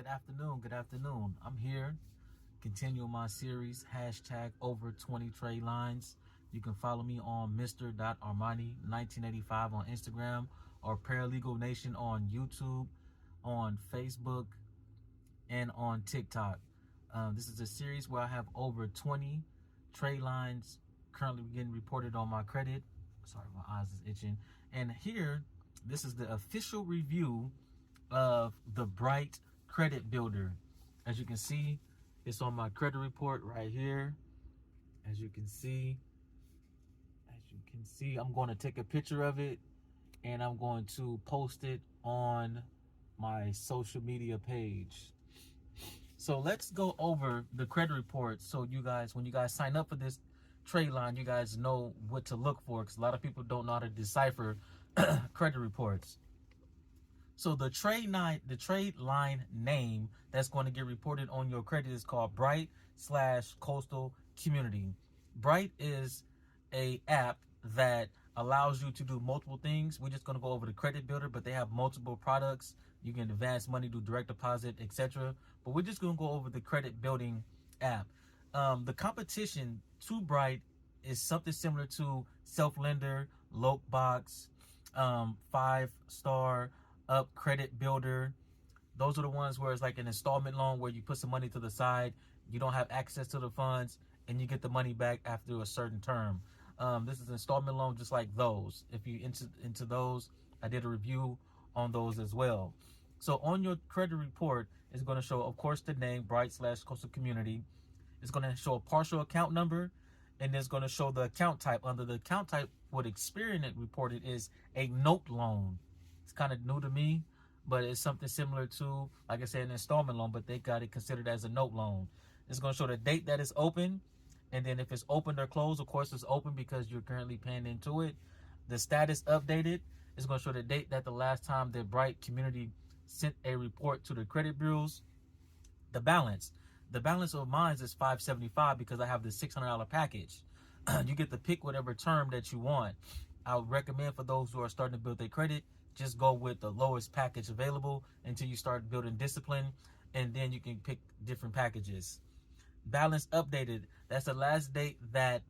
Good afternoon. Good afternoon. I'm here, continuing my series, hashtag over 20 trade lines. You can follow me on Mr.Armani1985 on Instagram or Paralegal Nation on YouTube, on Facebook, and on TikTok. This is a series where I have over 20 trade lines currently getting reported on my credit. Sorry, my eyes is itching. And here, this is the official review of the Bright Credit Builder. As you can see, it's on my credit report right here. As you can see, I'm going to take a picture of it and I'm going to post it on my social media page. So let's go over the credit report so you guys, when you guys sign up for this trade line, you guys know what to look for, because a lot of people don't know how to decipher credit reports. So the trade line name that's going to get reported on your credit is called Bright/Coastal Community. Bright is a app that allows you to do multiple things. We're just going to go over the credit builder, but they have multiple products. You can advance money, do direct deposit, etc. But we're just going to go over the credit building app. The competition to Bright is something similar to Self-Lender, Lokebox, 5-Star, Up Credit Builder. Those are the ones where it's like an installment loan where you put some money to the side, you don't have access to the funds, and you get the money back after a certain term. This is an installment loan just like those. If you into those, I did a review on those as well. So on your credit report, it's going to show, of course, the name Bright/Coastal Community. It's going to show a partial account number, and it's going to show the account type. Under the account type, what Experian reported is a note loan. It's kind of new to me, but it's something similar to, like I said, an installment loan, but they got it considered as a note loan. It's going to show the date that it's open, and then if it's open or closed, of course it's open because you're currently paying into it. The status updated is going to show the date that the last time the Bright community sent a report to the credit bureaus. The balance of mine is $575 because I have the $600 package. You get to pick whatever term that you want. I would recommend for those who are starting to build their credit, just go with the lowest package available until you start building discipline, and then you can pick different packages. Balance updated. That's the last date that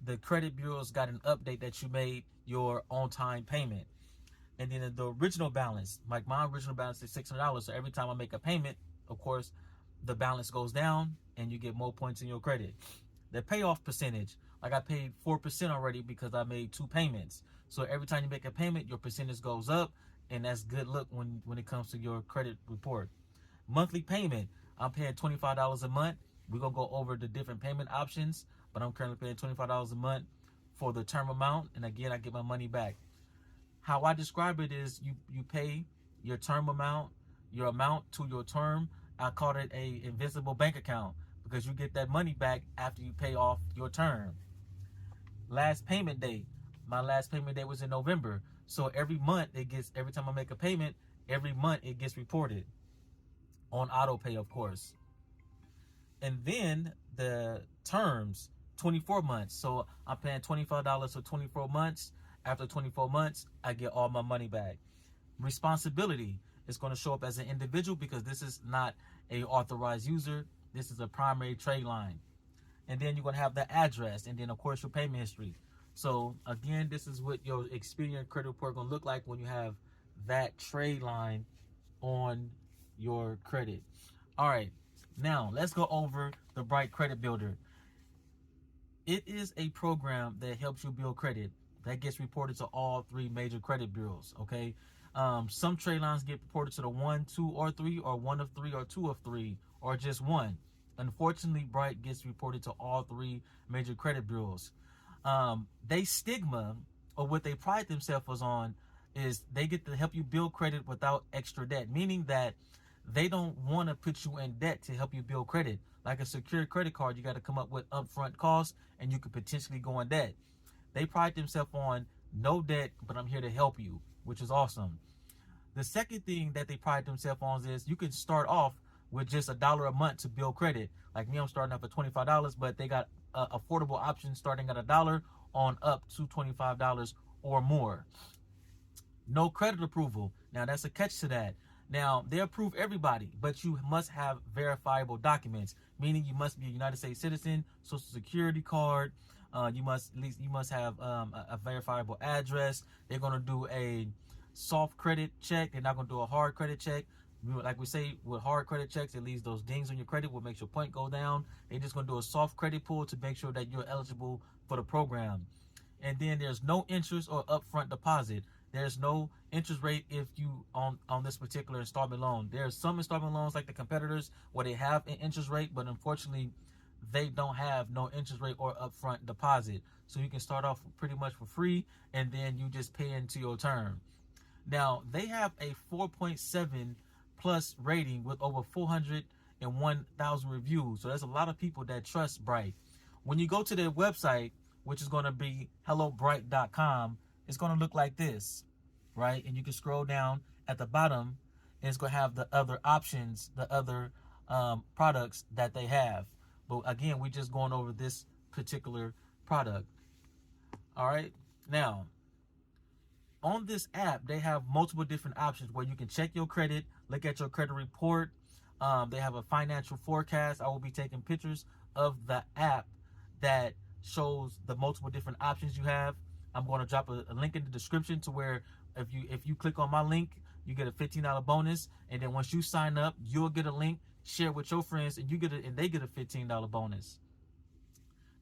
the credit bureaus got an update that you made your on-time payment. And then the original balance, like my original balance is $600. So every time I make a payment, of course, the balance goes down and you get more points in your credit. The payoff percentage, like I paid 4% already because I made 2 payments. So every time you make a payment, your percentage goes up, and that's good luck when it comes to your credit report. Monthly payment, I'm paying $25 a month. We're going to go over the different payment options, but I'm currently paying $25 a month for the term amount. And again, I get my money back. How I describe it is you pay your term amount, your amount to your term. I call it a invisible bank account because you get that money back after you pay off your term. Last payment date. My last payment date was in November. So every month every time I make a payment, every month it gets reported on auto pay, of course. And then the terms, 24 months. So I'm paying $25 for 24 months. After 24 months, I get all my money back. Responsibility is going to show up as an individual because this is not a authorized user. This is a primary trade line. And then you're going to have the address, and then of course your payment history. So again, this is what your Experian credit report going to look like when you have that trade line on your credit. All right, now let's go over the Bright Credit Builder. It is a program that helps you build credit that gets reported to all 3 major credit bureaus. Okay, some trade lines get reported to the 1, 2, or 3, or 1 of 3, or 2 of 3, or just 1. Unfortunately, Bright gets reported to all 3 major credit bureaus. They stigma, or what they pride themselves on, is they get to help you build credit without extra debt, meaning that they don't want to put you in debt to help you build credit. Like a secured credit card, you got to come up with upfront costs, and you could potentially go in debt. They pride themselves on no debt, but I'm here to help you, which is awesome. The second thing that they pride themselves on is you can start off with just $1 a month to build credit. Like me, I'm starting off at $25, but they got affordable options starting at $1 on up to $25 or more. No credit approval. Now that's a catch to that. Now, they approve everybody, but you must have verifiable documents, meaning you must be a United States citizen, Social Security card. You must have a verifiable address. They're gonna do a soft credit check. They're not gonna do a hard credit check. Like we say, with hard credit checks, it leaves those dings on your credit, what makes your point go down. They're just gonna do a soft credit pull to make sure that you're eligible for the program. And then there's no interest or upfront deposit. There's no interest rate if you on this particular installment loan. There's some installment loans like the competitors where they have an interest rate, but unfortunately they don't have no interest rate or upfront deposit. So you can start off pretty much for free and then you just pay into your term. Now, they have a 4.7 plus rating with over 401,000 reviews. So there's a lot of people that trust Bright. When you go to their website, which is going to be hellobright.com, it's going to look like this, right? And you can scroll down at the bottom and it's going to have the other options, the other products that they have. But again, we're just going over this particular product. All right. Now, on this app, they have multiple different options where you can check your credit, look at your credit report. They have a financial forecast. I will be taking pictures of the app that shows the multiple different options you have. I'm going to drop a link in the description to where if you click on my link, you get a $15 bonus. And then once you sign up, you'll get a link, share with your friends, and they get a $15 bonus.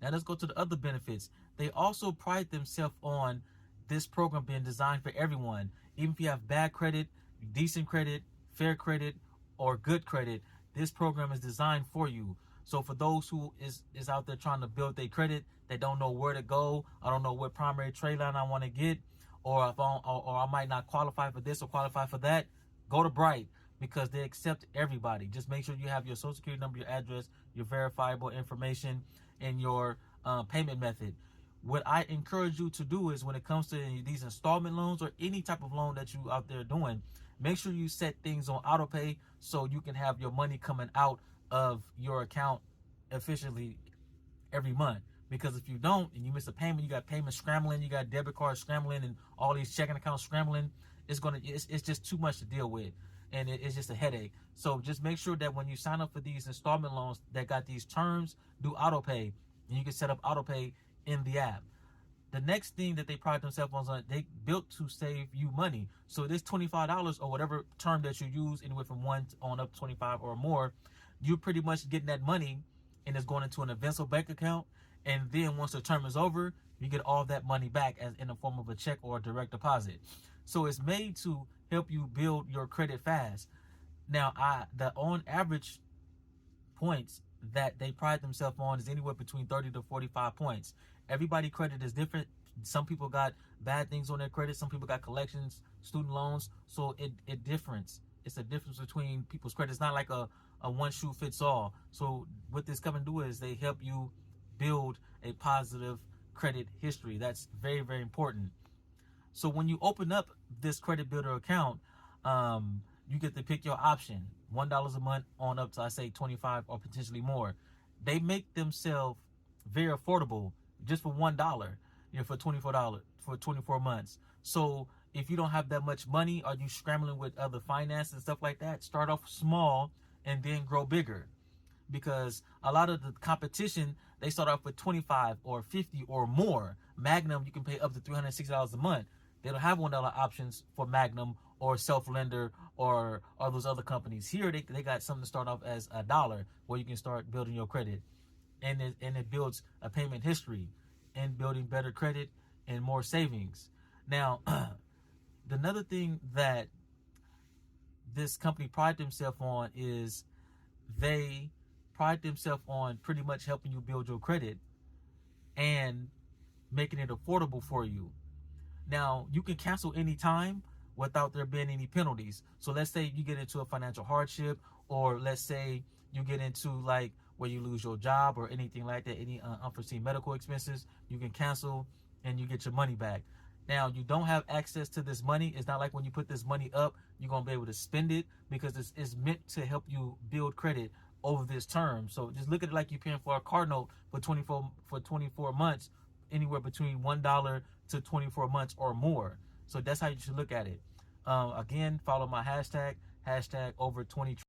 Now let's go to the other benefits. They also pride themselves on this program being designed for everyone. Even if you have bad credit, decent credit, fair credit, or good credit, this program is designed for you. So for those who is out there trying to build their credit, they don't know where to go, I don't know what primary trade line I want to get, or if I might not qualify for this or qualify for that, go to Bright because they accept everybody. Just make sure you have your social security number, your address, your verifiable information, and your payment method. What I encourage you to do is when it comes to these installment loans or any type of loan that you out there doing, make sure you set things on auto pay so you can have your money coming out of your account efficiently every month. Because if you don't and you miss a payment, you got payments scrambling, you got debit cards scrambling, and all these checking accounts scrambling, it's just too much to deal with, and it's just a headache. So just make sure that when you sign up for these installment loans that got these terms, do auto pay, and you can set up auto pay in the app. The next thing that they pride themselves on, they built to save you money. So this $25 or whatever term that you use, anywhere from 1 on up to 25 or more, you're pretty much getting that money and it's going into an Invincible bank account. And then once the term is over, you get all that money back as in the form of a check or a direct deposit. So it's made to help you build your credit fast. Now, the on average points that they pride themselves on is anywhere between 30 to 45 points. Everybody credit is different. Some people got bad things on their credit. Some people got collections, student loans. So it difference. It's a difference between people's credit. It's not like a one shoe fits all. So what this come and do is they help you build a positive credit history. That's very, very important. So when you open up this credit builder account, you get to pick your option. $1 a month on up to, I say, 25 or potentially more. They make themselves very affordable just for $1, for $24 for 24 months. So if you don't have that much money, are you scrambling with other finance and stuff like that? Start off small and then grow bigger. Because a lot of the competition, they start off with 25 or 50 or more. Magnum, you can pay up to $360 a month. They don't have $1 options for Magnum or Self-Lender or those other companies. Here, they got something to start off as $1 where you can start building your credit. And it builds a payment history and building better credit and more savings. Now, another thing that this company pride themselves on is they pride themselves on pretty much helping you build your credit and making it affordable for you. Now, you can cancel anytime without there being any penalties. So let's say you get into a financial hardship, or let's say you get into like where you lose your job or anything like that, any unforeseen medical expenses, you can cancel and you get your money back. Now, you don't have access to this money. It's not like when you put this money up, you're going to be able to spend it, because it's meant to help you build credit over this term. So just look at it like you're paying for a car note for 24 months, anywhere between $1 to 24 months or more. So that's how you should look at it. Again, follow my hashtag, hashtag over 20